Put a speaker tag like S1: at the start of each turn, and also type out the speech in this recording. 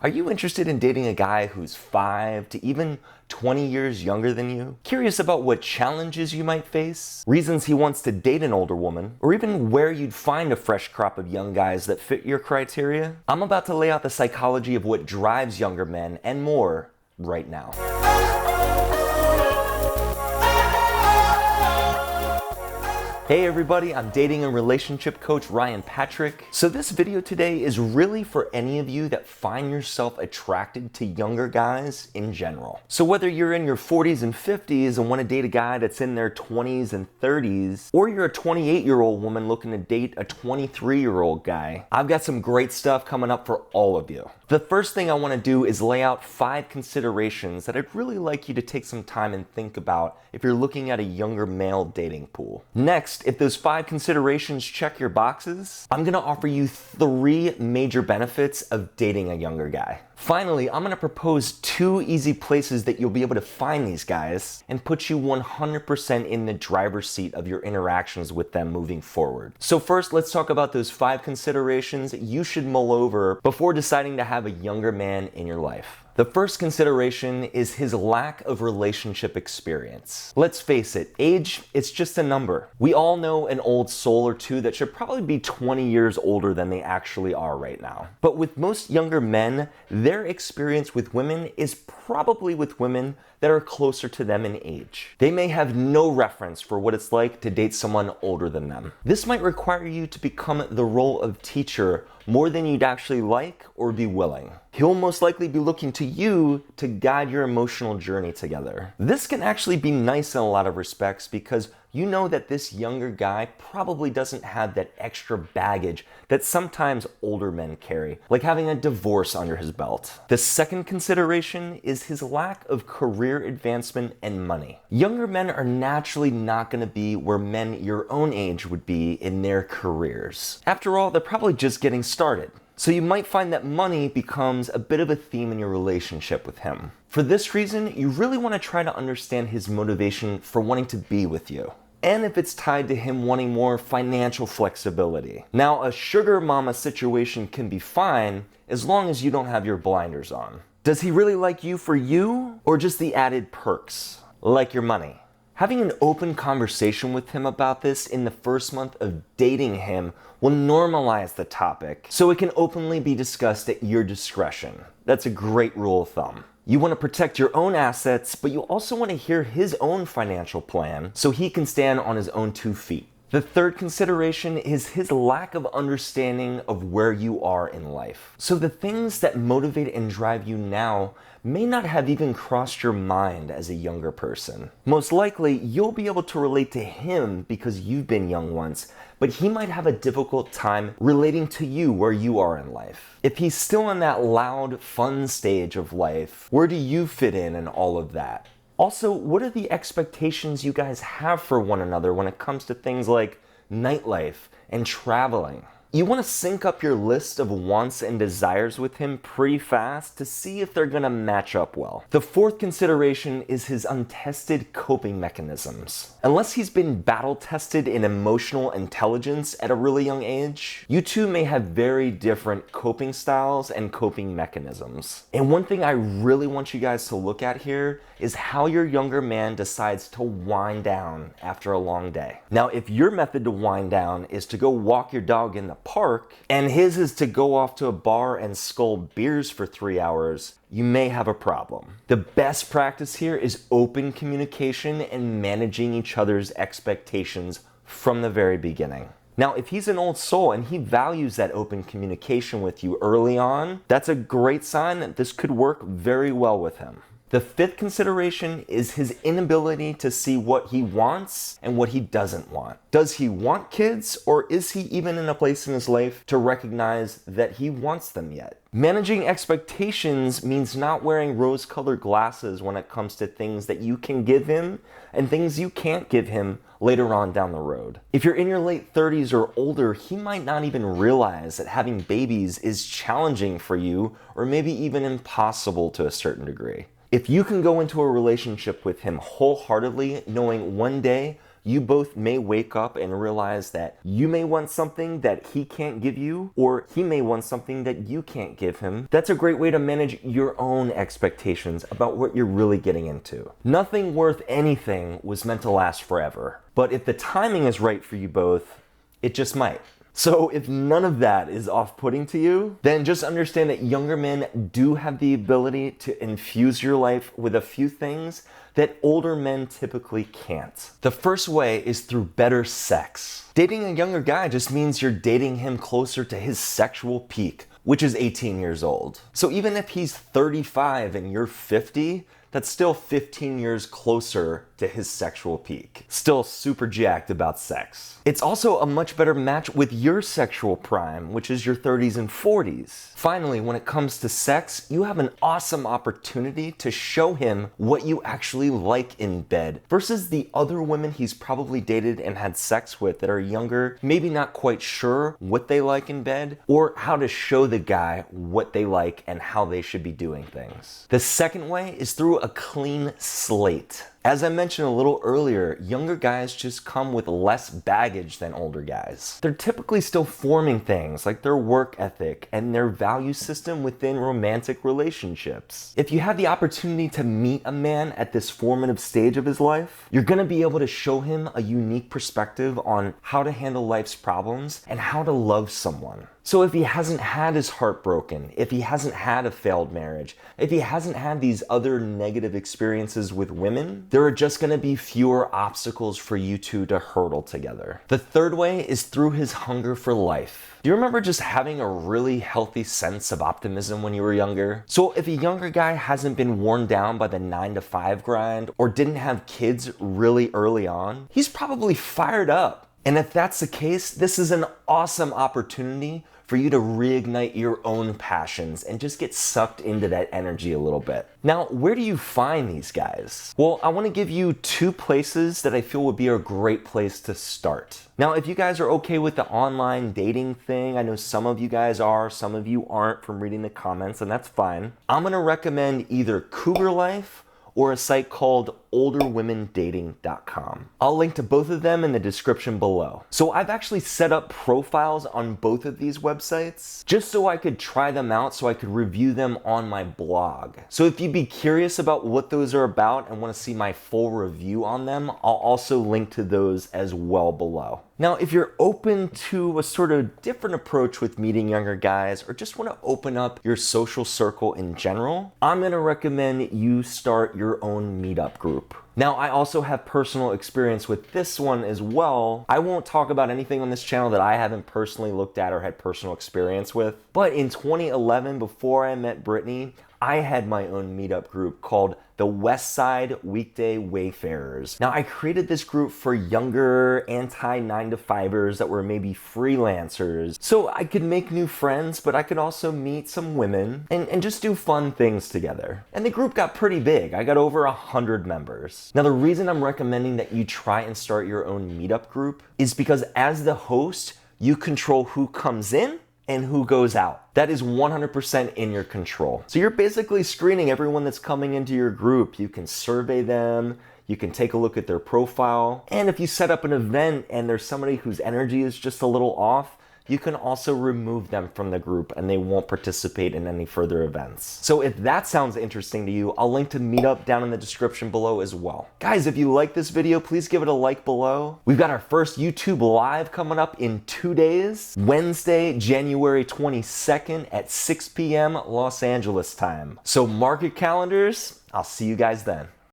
S1: Are you interested in dating a guy who's 5 to even 20 years younger than you? Curious about what challenges you might face, reasons he wants to date an older woman, or even where you'd find a fresh crop of young guys that fit your criteria? I'm about to lay out the psychology of what drives younger men and more right now. Hey everybody, I'm dating and relationship coach Ryan Patrick. So this video today is really for any of you that find yourself attracted to younger guys in general. So whether you're in your 40s and 50s and want to date a guy that's in their 20s and 30s, or you're a 28-year-old woman looking to date a 23-year-old guy, I've got some great stuff coming up for all of you. The first thing I want to do is lay out 5 considerations that I'd really like you to take some time and think about if you're looking at a younger male dating pool. Next, if those 5 considerations check your boxes, I'm going to offer you 3 major benefits of dating a younger guy. Finally, I'm going to propose 2 easy places that you'll be able to find these guys and put you 100% in the driver's seat of your interactions with them moving forward. So first, let's talk about those 5 considerations you should mull over before deciding to have a younger man in your life. The first consideration is his lack of relationship experience. Let's face it, age, it's just a number. We all know an old soul or two that should probably be 20 years older than they actually are right now. But with most younger men, their experience with women is probably with women that are closer to them in age. They may have no reference for what it's like to date someone older than them. This might require you to become the role of teacher more than you'd actually like or be willing. He'll most likely be looking to you to guide your emotional journey together. This can actually be nice in a lot of respects because you know that this younger guy probably doesn't have that extra baggage that sometimes older men carry, like having a divorce under his belt. The second consideration is his lack of career advancement and money. Younger men are naturally not going to be where men your own age would be in their careers. After all, they're probably just getting started. So you might find that money becomes a bit of a theme in your relationship with him. For this reason, you really want to try to understand his motivation for wanting to be with you, and if it's tied to him wanting more financial flexibility. Now, a sugar mama situation can be fine as long as you don't have your blinders on. Does he really like you for you, or just the added perks, like your money? Having an open conversation with him about this in the first month of dating him will normalize the topic so it can openly be discussed at your discretion. That's a great rule of thumb. You want to protect your own assets, but you also want to hear his own financial plan so he can stand on his own 2 feet. The third consideration is his lack of understanding of where you are in life. So the things that motivate and drive you now may not have even crossed your mind as a younger person. Most likely, you'll be able to relate to him because you've been young once, but he might have a difficult time relating to you where you are in life. If he's still in that loud, fun stage of life, where do you fit in all of that? Also, what are the expectations you guys have for one another when it comes to things like nightlife and traveling? You want to sync up your list of wants and desires with him pretty fast to see if they're going to match up well. The fourth consideration is his untested coping mechanisms. Unless he's been battle tested in emotional intelligence at a really young age, you two may have very different coping styles and coping mechanisms. And one thing I really want you guys to look at here is how your younger man decides to wind down after a long day. Now, if your method to wind down is to go walk your dog in the park, and his is to go off to a bar and scull beers for 3 hours, you may have a problem. The best practice here is open communication and managing each other's expectations from the very beginning. Now, if he's an old soul and he values that open communication with you early on, that's a great sign that this could work very well with him. The fifth consideration is his inability to see what he wants and what he doesn't want. Does he want kids, or is he even in a place in his life to recognize that he wants them yet? Managing expectations means not wearing rose-colored glasses when it comes to things that you can give him and things you can't give him later on down the road. If you're in your late 30s or older, he might not even realize that having babies is challenging for you, or maybe even impossible to a certain degree. If you can go into a relationship with him wholeheartedly, knowing one day you both may wake up and realize that you may want something that he can't give you, or he may want something that you can't give him. That's a great way to manage your own expectations about what you're really getting into. Nothing worth anything was meant to last forever, but if the timing is right for you both, it just might. So if none of that is off-putting to you, then just understand that younger men do have the ability to infuse your life with a few things that older men typically can't. The first way is through better sex. Dating a younger guy just means you're dating him closer to his sexual peak, which is 18 years old. So even if he's 35 and you're 50, that's still 15 years closer to his sexual peak. Still super jacked about sex. It's also a much better match with your sexual prime, which is your 30s and 40s. Finally, when it comes to sex, you have an awesome opportunity to show him what you actually like in bed versus the other women he's probably dated and had sex with that are younger, maybe not quite sure what they like in bed or how to show the guy what they like and how they should be doing things. The second way is through a clean slate. As I mentioned a little earlier, younger guys just come with less baggage than older guys. They're typically still forming things like their work ethic and their value system within romantic relationships. If you have the opportunity to meet a man at this formative stage of his life, you're gonna be able to show him a unique perspective on how to handle life's problems and how to love someone. So if he hasn't had his heart broken, if he hasn't had a failed marriage, if he hasn't had these other negative experiences with women, there are just gonna be fewer obstacles for you two to hurdle together. The third way is through his hunger for life. Do you remember just having a really healthy sense of optimism when you were younger? So if a younger guy hasn't been worn down by the 9-to-5 grind or didn't have kids really early on, he's probably fired up. And if that's the case, this is an awesome opportunity for you to reignite your own passions and just get sucked into that energy a little bit. Now, where do you find these guys? Well, I want to give you 2 places that I feel would be a great place to start. Now, if you guys are okay with the online dating thing, I know some of you guys are, some of you aren't from reading the comments, and that's fine. I'm going to recommend either Cougar Life or a site called olderwomendating.com. I'll link to both of them in the description below. So I've actually set up profiles on both of these websites just so I could try them out, so I could review them on my blog. So if you'd be curious about what those are about and want to see my full review on them, I'll also link to those as well below. Now, if you're open to a sort of different approach with meeting younger guys or just want to open up your social circle in general, I'm going to recommend you start your own meetup group. Now, I also have personal experience with this one as well. I won't talk about anything on this channel that I haven't personally looked at or had personal experience with. But in 2011, before I met Brittany, I had my own meetup group called the West Side Weekday Wayfarers. Now, I created this group for younger anti-9-to-5ers that were maybe freelancers, so I could make new friends, but I could also meet some women and just do fun things together. And the group got pretty big. I got over 100 members. Now, the reason I'm recommending that you try and start your own meetup group is because as the host, you control who comes in and who goes out. That is 100% in your control. So you're basically screening everyone that's coming into your group. You can survey them, you can take a look at their profile, and if you set up an event and there's somebody whose energy is just a little off, you can also remove them from the group and they won't participate in any further events. So if that sounds interesting to you, I'll link to Meetup down in the description below as well. Guys, if you like this video, please give it a like below. We've got our first YouTube Live coming up in 2 days, Wednesday, January 22nd at 6 p.m. Los Angeles time. So mark your calendars. I'll see you guys then.